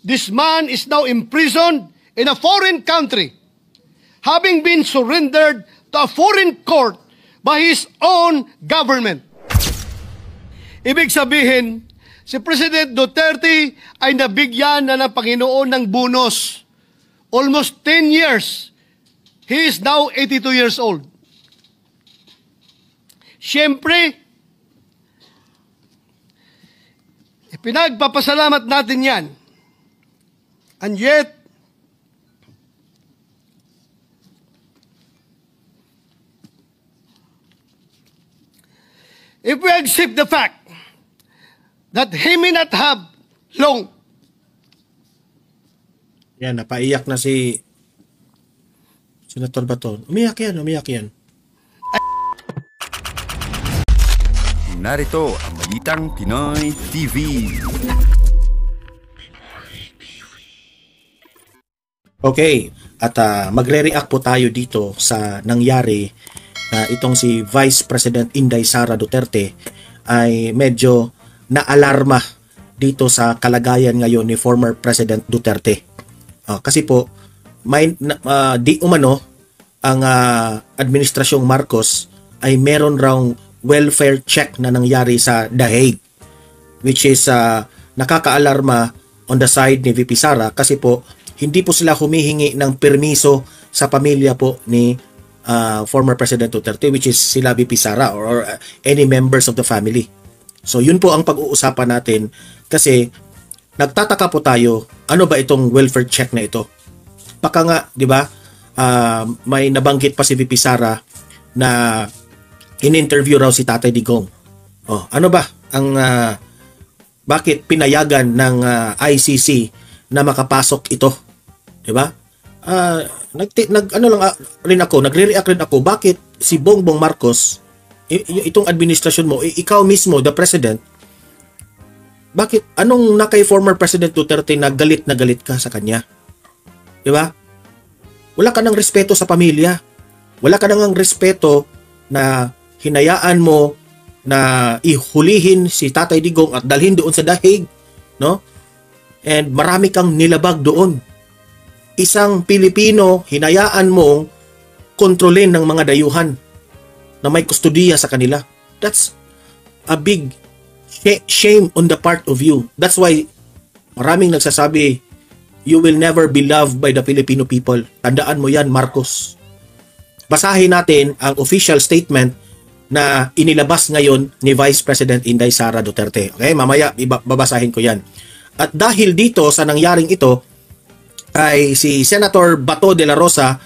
This man is now imprisoned in a foreign country, having been surrendered to a foreign court by his own government. Ibig sabihin, si President Duterte ay nabigyan na ng Panginoon ng bonus. Almost 10 years. He is now 82 years old. Siyempre, pinagpapasalamat natin yan. And yet, if we accept the fact that he may not have long. Yan, napaiyak na si Senator Bato. Umiyak yan. Narito ang Balitang Pinoy TV. Okay, at magre-react po tayo dito sa nangyari na itong si Vice President Inday Sara Duterte ay medyo naalarma dito sa kalagayan ngayon ni former President Duterte. Kasi po, di umano ang Administrasyong Marcos ay meron raw welfare check na nangyari sa The Hague, which is nakakaalarma on the side ni VP Sara kasi po hindi po sila humihingi ng permiso sa pamilya po ni former President Duterte, which is sila VP Sara or any members of the family. So yun po ang pag-uusapan natin kasi nagtataka po tayo, ano ba itong welfare check na ito? Baka nga, di ba, may nabanggit pa si VP Sara na in-interview raw si Tatay Digong. Ano ba ang bakit pinayagan ng ICC na makapasok ito? 'Di ba? Nagre-react rin ako bakit si Bongbong Marcos itong administrasyon mo, ikaw mismo the president, bakit anong na kay former President Duterte na galit ka sa kanya? 'Di ba? Wala ka ng respeto sa pamilya. Wala ka nang respeto na hinayaan mo na ihulihin si Tatay Digong at dalhin doon sa The Hague, no? And marami kang nilabag doon. Isang Pilipino, hinayaan mong kontrolin ng mga dayuhan na may kustudiya sa kanila. That's a big shame on the part of you. That's why maraming nagsasabi, you will never be loved by the Filipino people. Tandaan mo yan, Marcos. Basahin natin ang official statement na inilabas ngayon ni Vice President Inday Sara Duterte. Okay, mamaya babasahin ko yan. At dahil dito sa nangyaring ito, ay si Senator Bato de la Rosa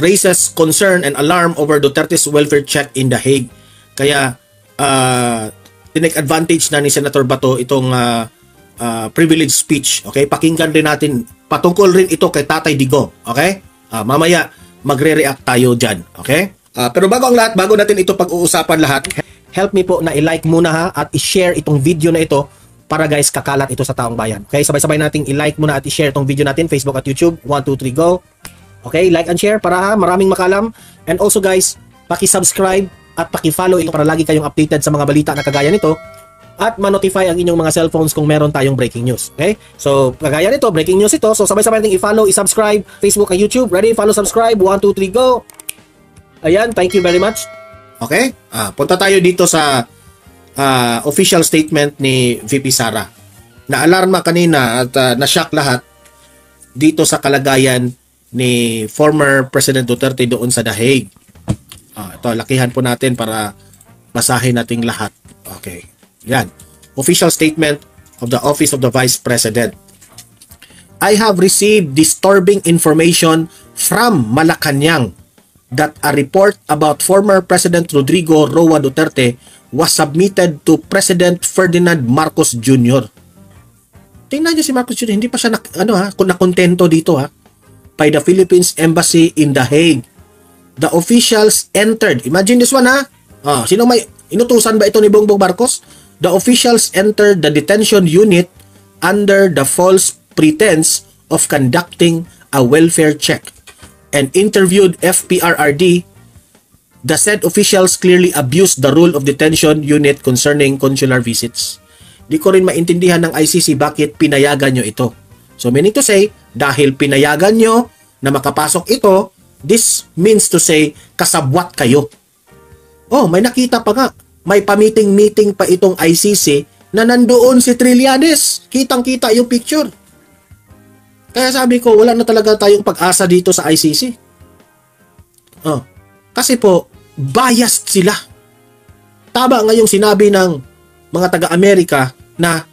raises concern and alarm over Duterte's welfare check in The Hague. Kaya tinake advantage na ni Senator Bato itong privilege speech. Okay, pakinggan rin natin. Patungkol rin ito kay Tatay Digong. Okay, mamaya magre-react tayo dyan. Okay? Pero bago natin ito pag-uusapan lahat, help me po na i-like muna ha at i-share itong video na ito para guys kakalat ito sa taong bayan. Okay, sabay-sabay nating i-like muna at i-share itong video natin, Facebook at YouTube. 1, 2, 3, go! Okay, like and share para maraming makalam. And also guys, paki-subscribe at paki-follow ito para lagi kayong updated sa mga balita na kagaya nito at ma-notify ang inyong mga cellphones kung meron tayong breaking news. Okay? So, kagaya nito, breaking news ito. So, sabay-sabay nating i-follow, i-subscribe, Facebook at YouTube. Ready? Follow, subscribe. 1, 2, 3, go! Ayan, thank you very much. Okay? Punta tayo dito sa official statement ni VP Sara. Na-alarma kanina at na-shock lahat dito sa kalagayan ni former President Duterte doon sa The Hague. Ito, lakihan po natin para basahin nating lahat. Okay. Yan. Official statement of the Office of the Vice President. I have received disturbing information from Malacanang that a report about former President Rodrigo Roa Duterte was submitted to President Ferdinand Marcos Jr. Tingnan niyo si Marcos Jr. Hindi pa siya nakontento dito by the Philippines Embassy in The Hague. The officials entered. Imagine this one sino may inutusan ba ito ni Bongbong Marcos? The officials entered the detention unit under the false pretense of conducting a welfare check and interviewed FPRRD. The said officials clearly abused the rule of detention unit concerning consular visits. Di ko rin maintindihan ng ICC bakit pinayagan nyo ito. So meaning to say, dahil pinayagan nyo na makapasok ito, this means to say, kasabwat kayo. Oh, may nakita pa nga. May pamiting-meeting pa itong ICC na nandoon si Trillanes. Kitang-kita yung picture. Kaya sabi ko, wala na talaga tayong pag-asa dito sa ICC. Oh, kasi po, biased sila. Tama nga yung sinabi ng mga taga-Amerika na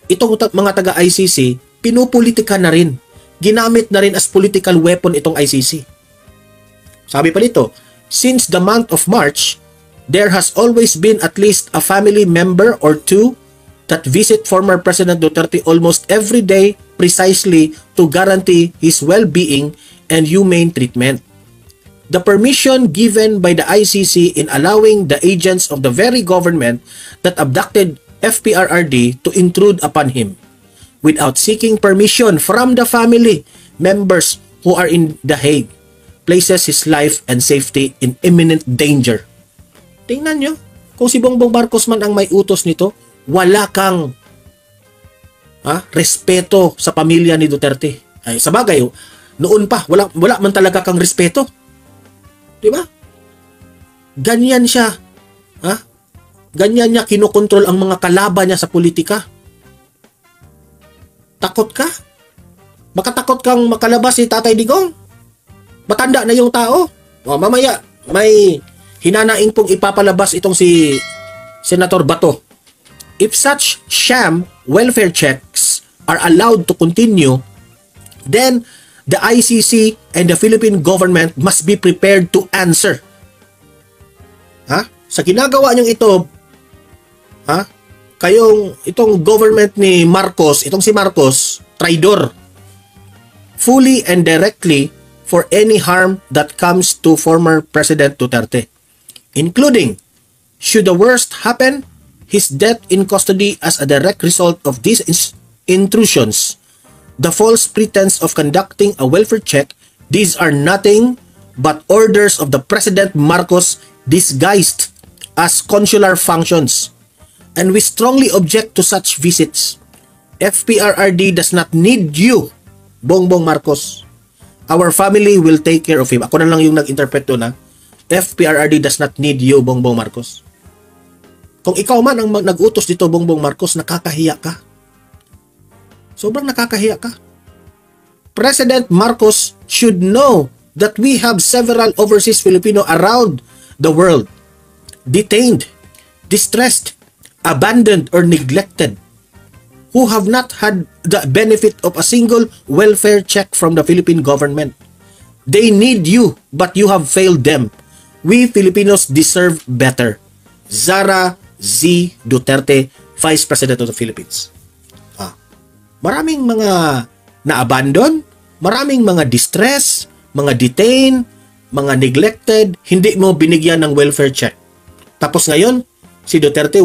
itong mga taga-ICC, pinupolitika na rin. Ginamit na rin as political weapon itong ICC. Sabi pa nito, since the month of March, there has always been at least a family member or two that visit former President Duterte almost every day precisely to guarantee his well-being and humane treatment. The permission given by the ICC in allowing the agents of the very government that abducted FPRRD to intrude upon him without seeking permission from the family members who are in The Hague places his life and safety in imminent danger. Tingnan nyo, kung si Bongbong Marcos man ang may utos nito, wala kang respeto sa pamilya ni Duterte. Ay, sa bagay, noon pa, wala man talaga kang respeto. Diba? Ganyan siya. Ganyan niya kinokontrol ang mga kalaban niya sa politika. Takot ka? Baka takot kang makalabas si Tatay Digong? Matanda na yung tao. O, mamaya, may hinanaing pong ipapalabas itong si Senator Bato. If such sham welfare checks are allowed to continue, then the ICC and the Philippine government must be prepared to answer. Sa ginagawa niyong ito, itong government ni Marcos, itong si Marcos, traidor, fully and directly for any harm that comes to former President Duterte, including, should the worst happen, his death in custody as a direct result of these intrusions, the false pretense of conducting a welfare check, these are nothing but orders of the President Marcos disguised as consular functions, and we strongly object to such visits. FPRRD does not need you, Bongbong Marcos. Our family will take care of him. Ako na lang yung nag-interpret doon, FPRRD does not need you, Bongbong Marcos. Kung ikaw man ang nag-utos dito, Bongbong Marcos, nakakahiya ka. Sobrang nakakahiya ka. President Marcos should know that we have several overseas Filipino around the world detained, distressed, abandoned, or neglected who have not had the benefit of a single welfare check from the Philippine government. They need you, but you have failed them. We Filipinos deserve better. Zara Z. Duterte, Vice President of the Philippines. Maraming mga na-abandon, maraming mga distress, mga detained, mga neglected, hindi mo binigyan ng welfare check. Tapos ngayon, si Duterte,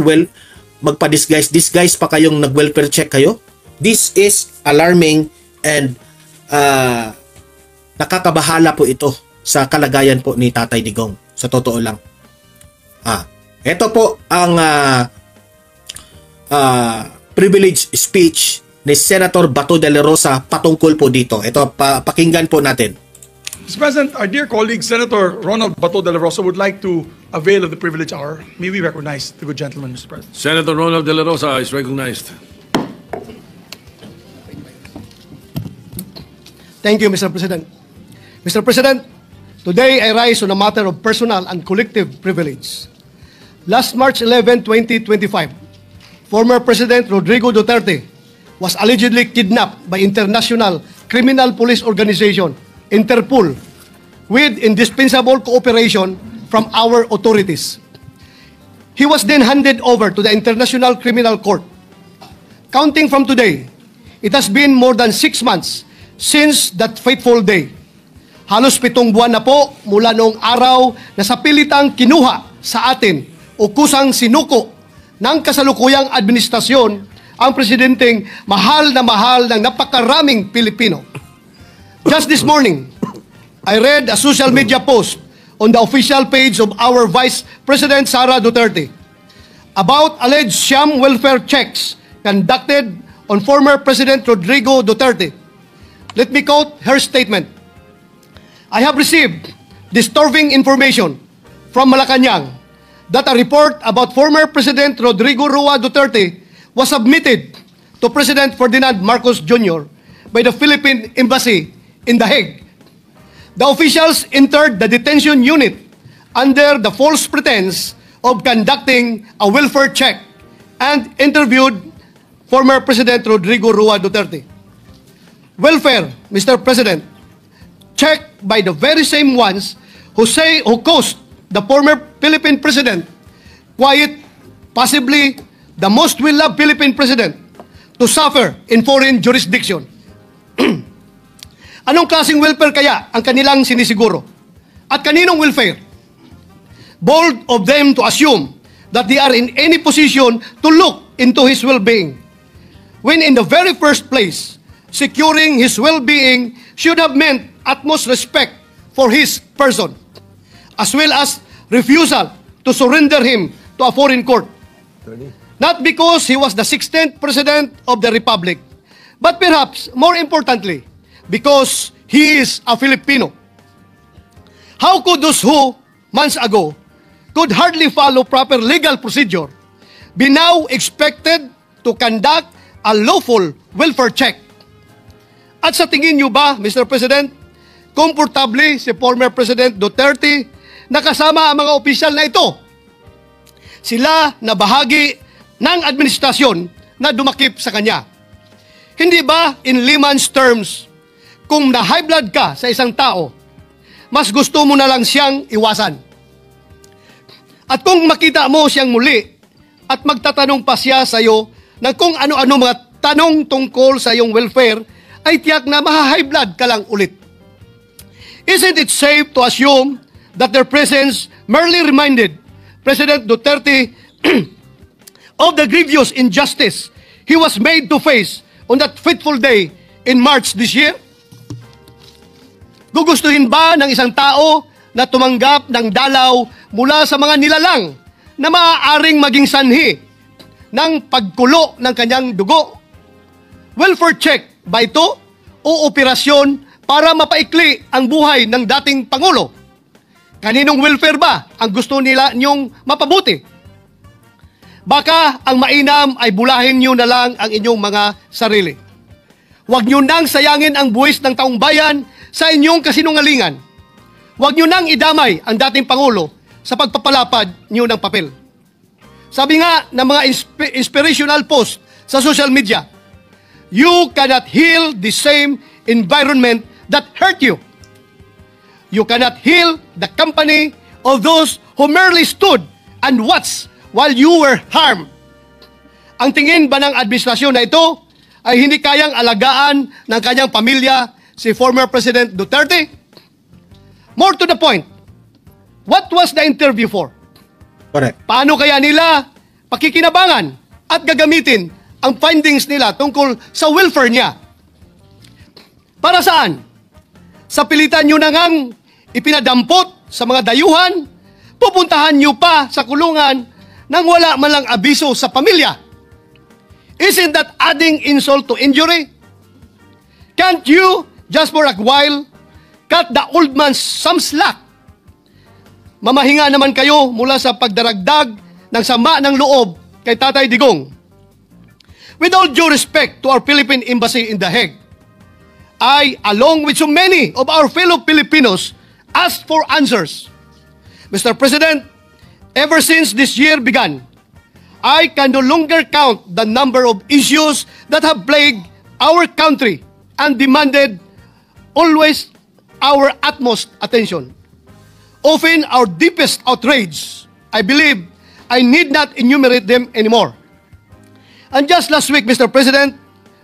magpa-disguise pa kayong nag-welfare check kayo. This is alarming and nakakabahala po ito sa kalagayan po ni Tatay Digong. Sa totoo lang. Ito po ang privilege speech ni Senator Bato de la Rosa patungkol po dito. Ito, pakinggan po natin. Mr. President, our dear colleague, Senator Ronald Bato de la Rosa, would like to avail of the privilege hour. May we recognize the good gentleman, Mr. President? Senator Ronald de la Rosa is recognized. Thank you, Mr. President. Mr. President, today I rise on a matter of personal and collective privilege. Last March 11, 2025, former President Rodrigo Duterte was allegedly kidnapped by International Criminal Police Organization, Interpol, with indispensable cooperation from our authorities. He was then handed over to the International Criminal Court. Counting from today, it has been more than 6 months since that fateful day. Halos 7 buwan na po mula noong araw na sa pilitang kinuha sa atin o kusang sinuko ng kasalukuyang administrasyon ang presidenteng mahal ng napakaraming Pilipino. Just this morning, I read a social media post on the official page of our Vice President Sara Duterte about alleged sham welfare checks conducted on former President Rodrigo Duterte Let me quote her statement. I have received disturbing information from Malacanang that a report about former President Rodrigo Roa Duterte was submitted to President Ferdinand Marcos Jr. by the Philippine Embassy in The Hague. The officials entered the detention unit under the false pretense of conducting a welfare check and interviewed former President Rodrigo Roa Duterte. Welfare, Mr. President, checked by the very same ones who caused the former Philippine President, quiet, possibly the most well-loved Philippine President, to suffer in foreign jurisdiction. Anong klaseng welfare kaya ang kanilang sinisiguro? At kaninong welfare? Bold of them to assume that they are in any position to look into his well-being, when in the very first place, securing his well-being should have meant utmost respect for his person, as well as refusal to surrender him to a foreign court. Not because he was the 16th President of the Republic, but perhaps more importantly, because he is a Filipino. How could those who, months ago, could hardly follow proper legal procedure be now expected to conduct a lawful welfare check? At sa tingin niyo ba, Mr. President, komportable si former President Duterte na kasama ang mga opisyal na ito? Sila na bahagi ng administrasyon na dumakip sa kanya. Hindi ba, in layman's terms, kung na-high blood ka sa isang tao, mas gusto mo na lang siyang iwasan? At kung makita mo siyang muli at magtatanong pa siya sa iyo ng kung ano-ano mga tanong tungkol sa iyong welfare, ay tiyak na maha-high blood ka lang ulit. Isn't it safe to assume that their presence merely reminded President Duterte of the grievous injustice he was made to face on that fateful day in March this year? Gugustuhin ba ng isang tao na tumanggap ng dalaw mula sa mga nilalang na maaaring maging sanhi ng pagkulo ng kanyang dugo? Welfare check ba ito o operasyon para mapaikli ang buhay ng dating Pangulo? Kaninong welfare ba ang gusto nila niyong mapabuti? Baka ang mainam ay bulahin niyo na lang ang inyong mga sarili. Huwag niyo nang sayangin ang buwis ng taong bayan sa inyong kasinungalingan. Huwag niyo nang idamay ang dating Pangulo sa pagpapalapad niyo ng papel. Sabi nga ng mga inspirational post sa social media, you cannot heal the same environment that hurt you. You cannot heal the company of those who merely stood and watched while you were harmed. Ang tingin ba ng administrasyon na ito ay hindi kayang alagaan ng kanyang pamilya si former President Duterte? More to the point, what was the interview for? Correct. Paano kaya nila pakikinabangan at gagamitin ang findings nila tungkol sa welfare niya? Para saan? Sa pilitan nyo na ngang ipinadampot sa mga dayuhan, pupuntahan nyo pa sa kulungan nang wala man lang abiso sa pamilya. Isn't that adding insult to injury? Can't you, just for a while, cut the old man's some slack? Mamahinga naman kayo mula sa pagdaragdag ng sama ng loob kay Tatay Digong. With all due respect to our Philippine Embassy in The Hague, I, along with so many of our fellow Filipinos, asked for answers. Mr. President, ever since this year began, I can no longer count the number of issues that have plagued our country and demanded always our utmost attention. Often our deepest outrage, I believe, I need not enumerate them anymore. And just last week, Mr. President,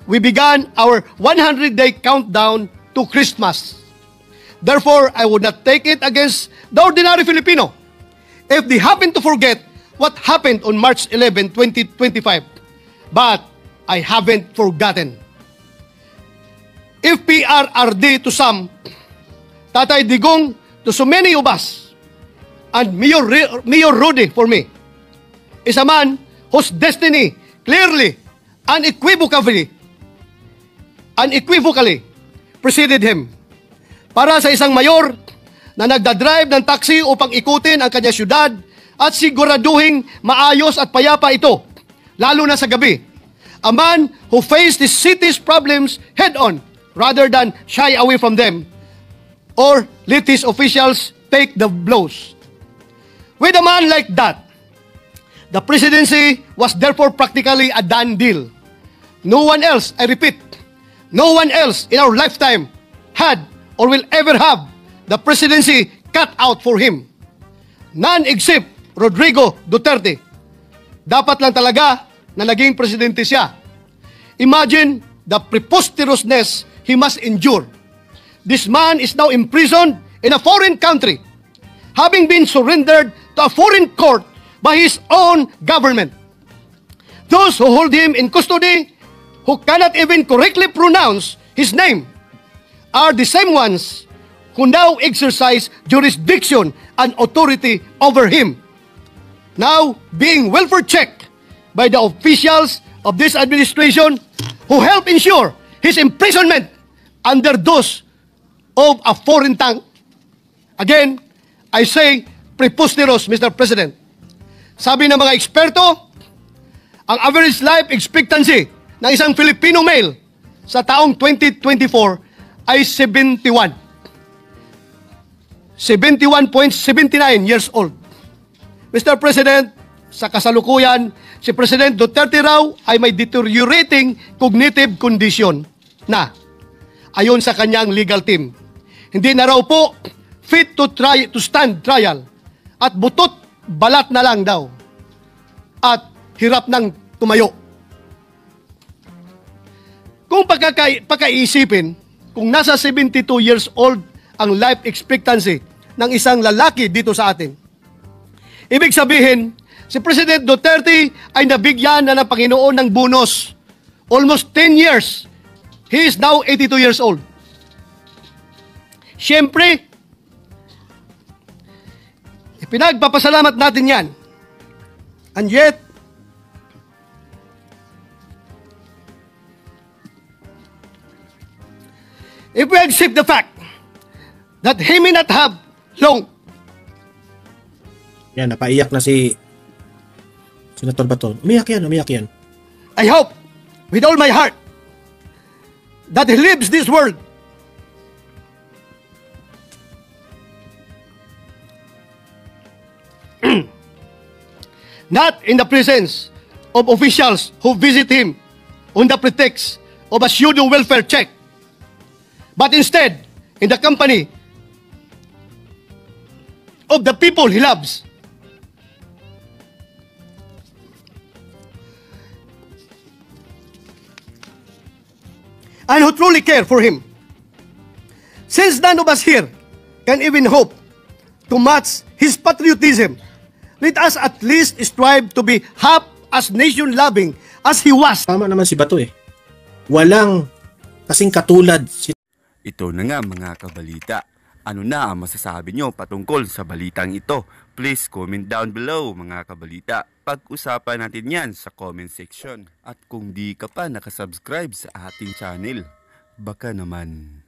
we began our 100-day countdown to Christmas. Therefore, I would not take it against the ordinary Filipino if they happen to forget what happened on March 11, 2025. But I haven't forgotten. If PRRD to some, Tatay Digong to so many of us, and Mayor Rudy for me, is a man whose destiny clearly, unequivocally preceded him. Para sa isang mayor na nagdadrive ng taxi upang ikutin ang kanyang syudad at siguraduhing maayos at payapa ito, lalo na sa gabi. A man who faced the city's problems head-on rather than shy away from them or let his officials take the blows. With a man like that, the presidency was therefore practically a done deal. No one else, I repeat, no one else in our lifetime had or will ever have the presidency cut out for him. None except Rodrigo Duterte. Dapat lang talaga na naging presidente siya. Imagine the preposterousness he must endure. This man is now imprisoned in a foreign country, having been surrendered to a foreign court by his own government. Those who hold him in custody, who cannot even correctly pronounce his name, are the same ones who now exercise jurisdiction and authority over him, now being welfare checked by the officials of this administration who help ensure his imprisonment under those of a foreign tongue. Again, I say preposterous, Mr. President. Sabi ng mga eksperto, ang average life expectancy ng isang Filipino male sa taong 2024 ay 71. 71.79 years old. Mr. President, sa kasalukuyan, si President Duterte raw ay may deteriorating cognitive condition na, ayon sa kanyang legal team. Hindi na raw po fit to stand trial at butot balat na lang daw at hirap ng tumayo. Kung pagkaisipin, kung nasa 72 years old ang life expectancy ng isang lalaki dito sa atin, ibig sabihin, si President Duterte ay nabigyan na ng Panginoon ng bonus. Almost 10 years. He is now 82 years old. Siyempre, pinagpapasalamat natin yan. And yet, if we accept the fact that he may not have long. Yan, napaiyak na si Senator Bato. Umiyak yan. I hope, with all my heart, that he leaves this world not in the presence of officials who visit him on the pretext of a pseudo welfare check, but instead in the company of the people he loves. And who truly care for him. Since none of us here can even hope to match his patriotism, let us at least strive to be half as nation-loving as he was. Tama naman si Bato eh. Walang kasing katulad si... Ito na nga mga kabalita. Ano na ang masasabi nyo patungkol sa balitang ito? Please comment down below mga kabalita. Pag-usapan natin yan sa comment section. At kung di ka pa nakasubscribe sa ating channel, baka naman